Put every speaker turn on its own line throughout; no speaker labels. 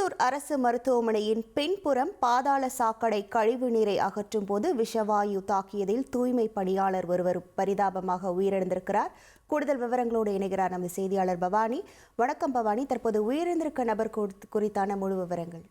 திருச்செந்தூர் அரசு மருத்துவமனையின் பின்புறம் பாதாள சாக்கடை கழிவு நீரை அகற்றும் போது விஷவாயு தாக்கியதில் தூய்மை பணியாளர் ஒருவர் பரிதாபமாக உயிரிழந்திருக்கிறார். கூடுதல் விவரங்களோடு இணைகிறார் நமது செய்தியாளர் பவானி. வணக்கம் பவானி, தற்போது உயிரிழந்திருக்க நபர் குறித்தான முழு விவரங்கள்.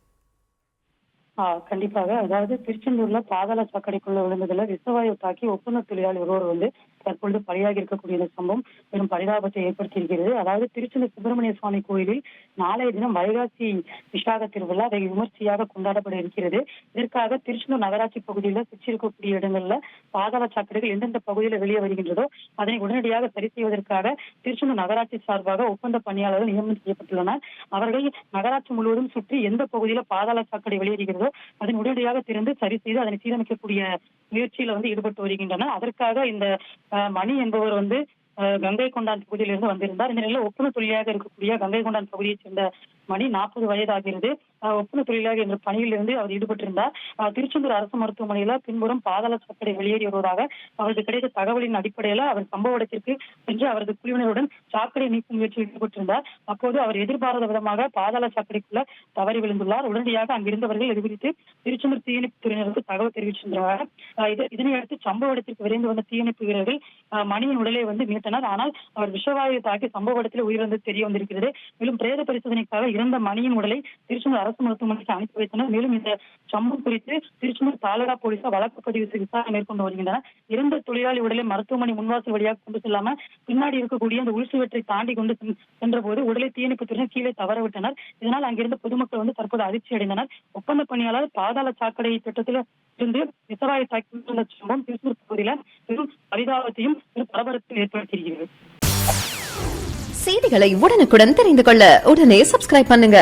கண்டிப்பாக. அதாவது திருச்செந்தூர்ல பாதாள சாக்கடைக்குள்ள விழுந்ததுல விஷவாயு தாக்கி ஒப்பந்த தொழிலாளி ஒருவர் தற்பொழுது பலியாகி இருக்கக்கூடிய இந்த சம்பவம் பெரும் பரிதாபத்தை ஏற்படுத்தியிருக்கிறது. அதாவது திருச்செந்தூர் சுப்பிரமணிய சுவாமி கோயிலில் நாளைய தினம் வைகாசி விசாக திருவிழா அதை விமர்சையாக கொண்டாடப்பட இருக்கிறது. இதற்காக திருச்செந்தூர் நகராட்சி பகுதியில் சுற்றி இருக்கக்கூடிய இடங்கள்ல பாதாள சாக்கடைகள் எந்தெந்த பகுதியில் வெளியே வருகின்றதோ அதனை உடனடியாக சரி செய்வதற்காக திருச்செந்தூர் நகராட்சி சார்பாக ஒப்பந்த பணியாளர்கள் நியமனம் செய்யப்பட்டுள்ளனர். அவர்கள் நகராட்சி முழுவதும் சுற்றி எந்த பகுதியில பாதாள சாக்கடை வெளியேறுகிறதோ அதனை உடனடியாக திறந்து சரி செய்து அதனை சீரமைக்கக்கூடிய முயற்சியில ஈடுபட்டு வருகின்றனர். அதற்காக இந்த மணி என்பவர் கங்கை கொண்டான் பகுதியிலிருந்து வந்திருந்தார். இந்த நிலையில் ஒப்பந்த தொழிலாக இருக்கக்கூடிய கங்கை கொண்டான் பகுதியைச் சேர்ந்த மணி 40 வயதாகிறது. ஒப்பந்த தொழிலாக என்ற பணியிலிருந்து அவர் ஈடுபட்டிருந்தார். திருச்செந்தூர் அரசு மருத்துவமனையில பின்புறம் பாதாள சாக்கடை வெளியேறி வருவதாக அவருக்கு கிடைத்த தகவலின் அடிப்படையில அவர் சம்பவ இடத்திற்கு சென்று அவரது குழுவினருடன் சாக்கடை நீக்கும் முயற்சியில் ஈடுபட்டிருந்தார். அப்போது அவர் எதிர்பாராத விதமாக பாதாள சாக்கடைக்குள்ள தவறி விழுந்துள்ளார். உடனடியாக அங்கிருந்தவர்கள் இது குறித்து திருச்செந்தூர் தீயணைப்பு துறையினருக்கு தகவல் தெரிவிச்சிருந்தார். இதனையடுத்து சம்பவ இடத்திற்கு விரைந்து வந்த தீயணைப்பு வீரர்கள் மணியின் உடலை மீட்டனர். ஆனால் அவர் விஷவாயு தாக்கி சம்பவ இடத்தில் உயிரிழந்தது தெரிய வந்திருக்கிறது. மேலும் பிரேத பரிசோதனைக்காக இறந்த மணியின் உடலை திருச்செந்தூர் அரசு மருத்துவமனைக்கு அனுப்பி வைத்தனர். மேலும் இந்த சம்பவம் குறித்து திருச்செந்தூர் தாலுகா போலீசார் வழக்கு பதிவு செய்து விசாரணை மேற்கொண்டு வருகின்றனர். இறந்த தொழிலாளி உடலை மருத்துவமனை முன்வாசல் வழியாக கொண்டு செல்லாம பின்னாடி இருக்கக்கூடிய அந்த உள்சுவற்றை தாண்டி கொண்டு சென்ற போது உடலை தீயணைப்பு துறையினர் கீழே தவறவிட்டனர். இதனால் அங்கிருந்த பொதுமக்கள் தற்போது அதிர்ச்சி அடைந்தனர். ஒப்பந்த பணியாளர் பாதாள சாக்கடை திட்டத்தில் இருந்து விஷவாயு தாக்கி சம்பவம் திருச்செந்தூர் பகுதியில் பெரும் பரிதாபத்தையும் பரபரப்பையும் ஏற்படுத்தியிருக்கிறது.
செய்திகளை உடனுக்குடன் தெரிந்து கொள்ள உடனே சப்ஸ்கிரைப் பண்ணுங்க.